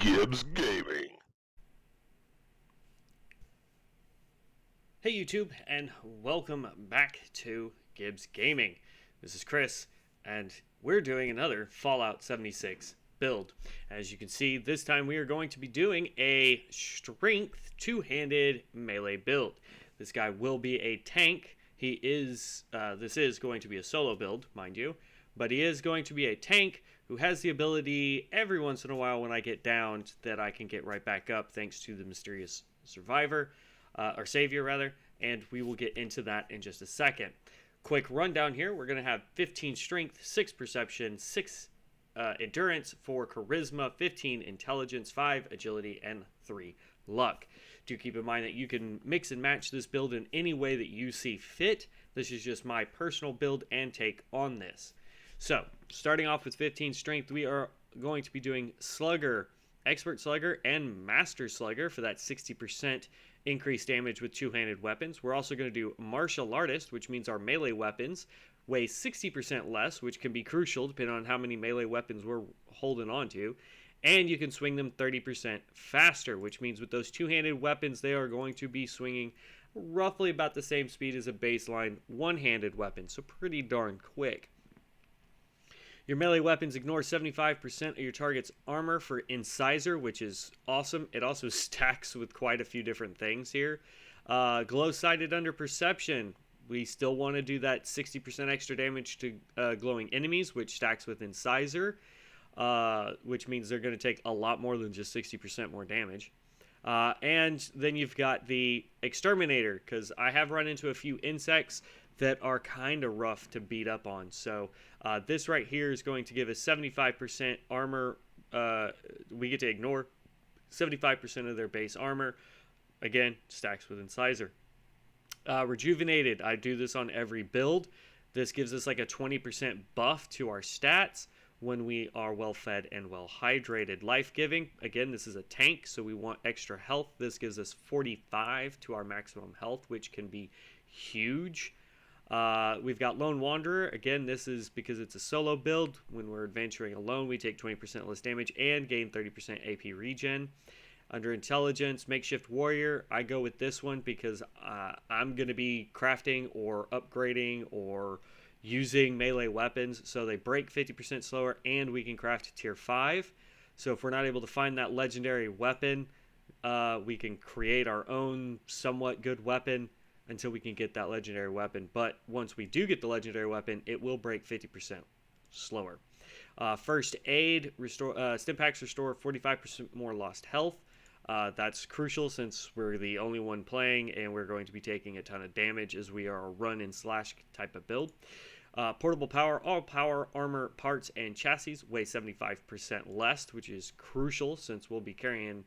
Gibbs Gaming. Hey YouTube, and welcome back to Gibbs Gaming. This is Chris, and we're doing another Fallout 76 build. As you can see, this time we are going to be doing a strength two-handed melee build. This guy will be a tank. This is going to be a solo build, mind you, but he is going to be a tank who has the ability every once in a while when I get downed that I can get right back up thanks to the mysterious survivor. Or savior rather, and we will get into that in just a second. Quick rundown here: we're going to have 15 strength, 6 perception, 6 endurance, 4 charisma, 15 intelligence, 5 agility, and 3 luck. Do keep in mind that you can mix and match this build in any way that you see fit. This is just my personal build and take on this. So, starting off with 15 strength, we are going to be doing Slugger, Expert Slugger, and Master Slugger for that 60% increased damage with two-handed weapons. We're also going to do Martial Artist, which means our melee weapons weigh 60% less, which can be crucial depending on how many melee weapons we're holding on to. And you can swing them 30% faster, which means with those two-handed weapons, they are going to be swinging roughly about the same speed as a baseline one-handed weapon, so pretty darn quick. Your melee weapons ignore 75% of your target's armor for incisor, which is awesome. It also stacks with quite a few different things here. Glow-sighted under perception. We still want to do that 60% extra damage to glowing enemies, which stacks with incisor, which means they're going to take a lot more than just 60% more damage. And then you've got the exterminator, because I have run into a few insects that are kind of rough to beat up on. So this right here is going to give us 75% armor. We get to ignore 75% of their base armor. Again, stacks with incisor. Rejuvenated. I do this on every build. This gives us like a 20% buff to our stats when we are well fed and well hydrated. Life giving. Again, this is a tank, so we want extra health. This gives us 45 to our maximum health, which can be huge. We've got Lone Wanderer. Again, this is because it's a solo build. When we're adventuring alone, we take 20% less damage and gain 30% AP regen. Under Intelligence, Makeshift Warrior, I go with this one because I'm going to be crafting or upgrading or using melee weapons, so they break 50% slower and we can craft tier 5. So if we're not able to find that legendary weapon, we can create our own somewhat good weapon until we can get that legendary weapon. But once we do get the legendary weapon, it will break 50% slower. First Aid, stim packs restore 45% more lost health. That's crucial since we're the only one playing and we're going to be taking a ton of damage as we are a run and slash type of build. Portable power, all power, armor, parts, and chassis weigh 75% less, which is crucial since we'll be carrying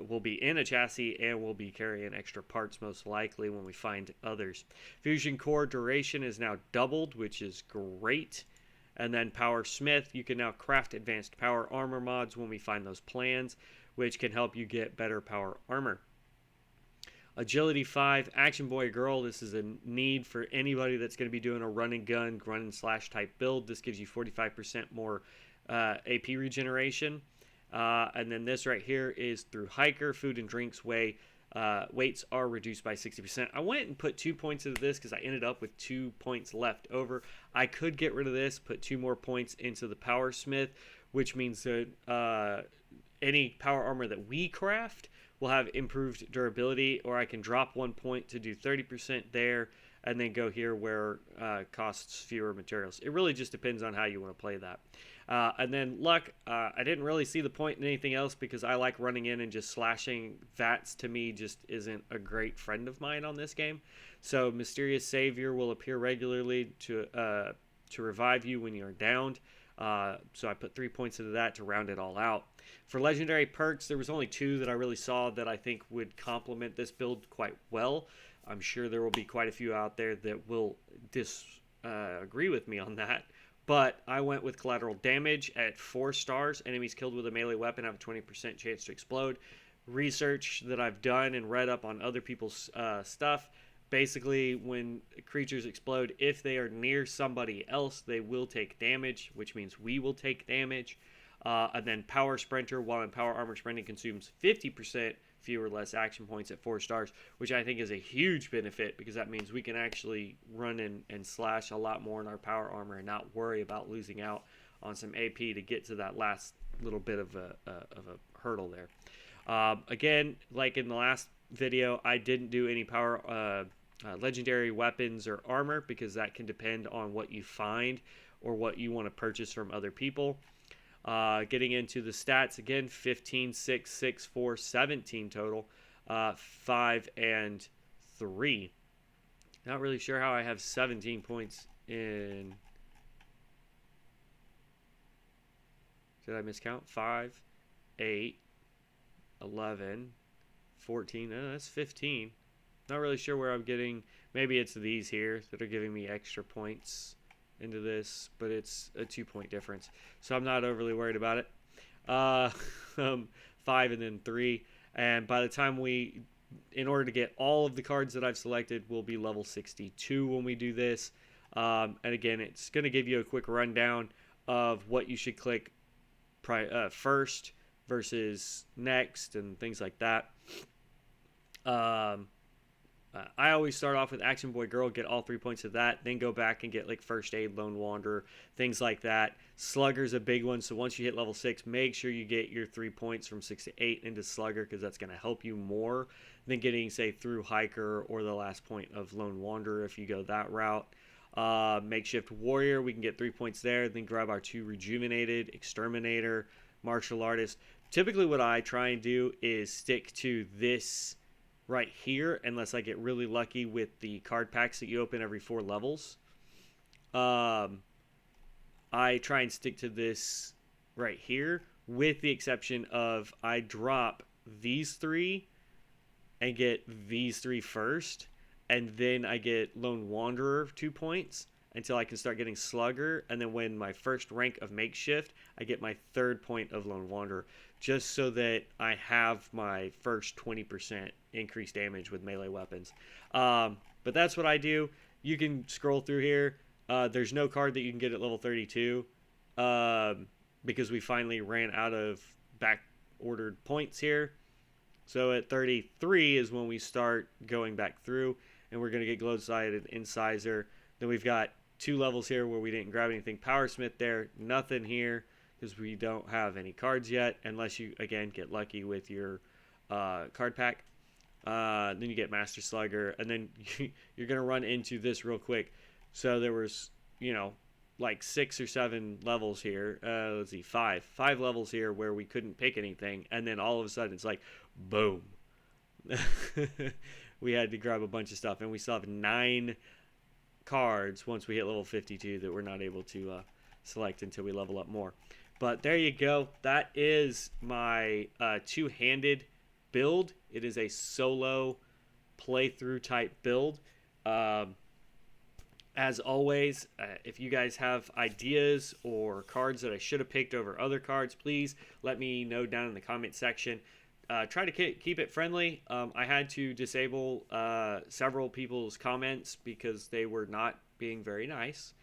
we'll be in a chassis and we'll be carrying extra parts most likely when we find others. Fusion core duration is now doubled, which is great. And then Power Smith, you can now craft advanced power armor mods when we find those plans, which can help you get better power armor. Agility 5, Action Boy Girl. This is a need for anybody that's going to be doing a run and gun, run and slash type build. This gives you 45% more AP regeneration. And then this right here is through Hiker. Food and drinks weights are reduced by 60%. I went and put 2 points into this because I ended up with 2 points left over. I could get rid of this, put 2 more points into the Power Smith, which means that any power armor that we craft will have improved durability, or I can drop 1 point to do 30% there and then go here where costs fewer materials. It really just depends on how you want to play that. And then luck, I didn't really see the point in anything else because I like running in and just slashing. That to me just isn't a great friend of mine on this game. So Mysterious Savior will appear regularly to revive you when you're downed. So I put 3 points into that to round it all out. For legendary perks, there was only 2 that I really saw that I think would complement this build quite well. I'm sure there will be quite a few out there that will disagree with me on that. But I went with collateral damage at 4 stars. Enemies killed with a melee weapon have a 20% chance to explode. Research that I've done and read up on other people's stuff. Basically, when creatures explode, if they are near somebody else, they will take damage, which means we will take damage. And then Power Sprinter, while in Power Armor Sprinting, consumes 50% fewer less action points at 4 stars, which I think is a huge benefit because that means we can actually run and slash a lot more in our Power Armor and not worry about losing out on some AP to get to that last little bit of a hurdle there. Again, like in the last video, I didn't do any power legendary weapons or armor because that can depend on what you find or what you want to purchase from other people. Getting into the stats again, 15, 6, 6, 4, 17 total, 5 and 3. Not really sure how I have 17 points in. Did I miscount? 5, 8, 11, 14. No, that's 15. Not really sure where I'm getting. Maybe it's these here that are giving me extra points into this, but it's a 2-point difference, so I'm not overly worried about it. 5 and then 3, and by the time in order to get all of the cards that I've selected, we'll be level 62 when we do this. And again, it's going to give you a quick rundown of what you should click first versus next and things like that. I always start off with Action Boy Girl, get all 3 points of that, then go back and get like First Aid, Lone Wanderer, things like that. Slugger's a big one, so once you hit level 6, make sure you get your 3 points from 6 to 8 into Slugger because that's going to help you more than getting, say, through Hiker or the last point of Lone Wanderer if you go that route. Makeshift Warrior, we can get 3 points there, then grab our 2 Rejuvenated, Exterminator, Martial Artist. Typically what I try and do is stick to this right here unless I get really lucky with the card packs that you open every 4 levels. I try and stick to this right here with the exception of I drop these 3 and get these 3 first, and then I get Lone Wanderer 2 points until I can start getting Slugger, and then when my first rank of Makeshift, I get my 3rd point of Lone Wanderer, just so that I have my first 20% increased damage with melee weapons. But that's what I do. You can scroll through here. There's no card that you can get at level 32 because we finally ran out of back-ordered points here. So at 33 is when we start going back through, and we're going to get Glow-Sided Incisor. Then we've got 2 levels here where we didn't grab anything. Powersmith there, nothing here because we don't have any cards yet unless you, again, get lucky with your card pack. Then you get Master Slugger, and then you're going to run into this real quick. So there was, like 6 or 7 levels here. Let's see, 5 levels here where we couldn't pick anything, and then all of a sudden it's like, boom. We had to grab a bunch of stuff, and we still have 9 cards once we hit level 52 that we're not able to select until we level up more. But there you go. That is my two-handed build. It is a solo playthrough type build. As always, if you guys have ideas or cards that I should have picked over other cards, please let me know down in the comment section. Try to keep it friendly. I had to disable several people's comments because they were not being very nice.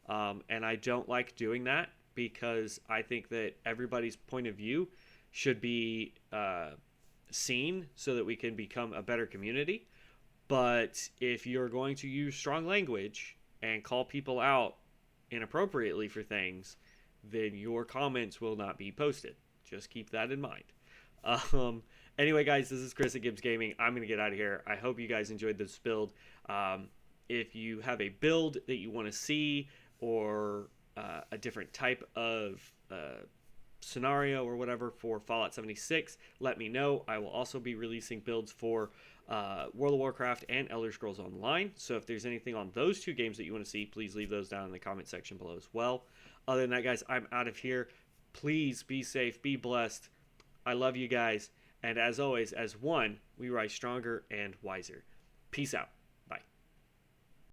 And I don't like doing that because I think that everybody's point of view should be seen so that we can become a better community. But if you're going to use strong language and call people out inappropriately for things, then your comments will not be posted. Just keep that in mind. Anyway, guys, this is Chris at Gibbs Gaming. I'm going to get out of here. I hope you guys enjoyed this build. If you have a build that you want to see or a different type of scenario or whatever for Fallout 76, let me know. I will also be releasing builds for World of Warcraft and Elder Scrolls Online. So if there's anything on those 2 games that you want to see, please leave those down in the comment section below as well. Other than that, guys, I'm out of here. Please be safe, be blessed. I love you guys. And as always, as one, we rise stronger and wiser. Peace out.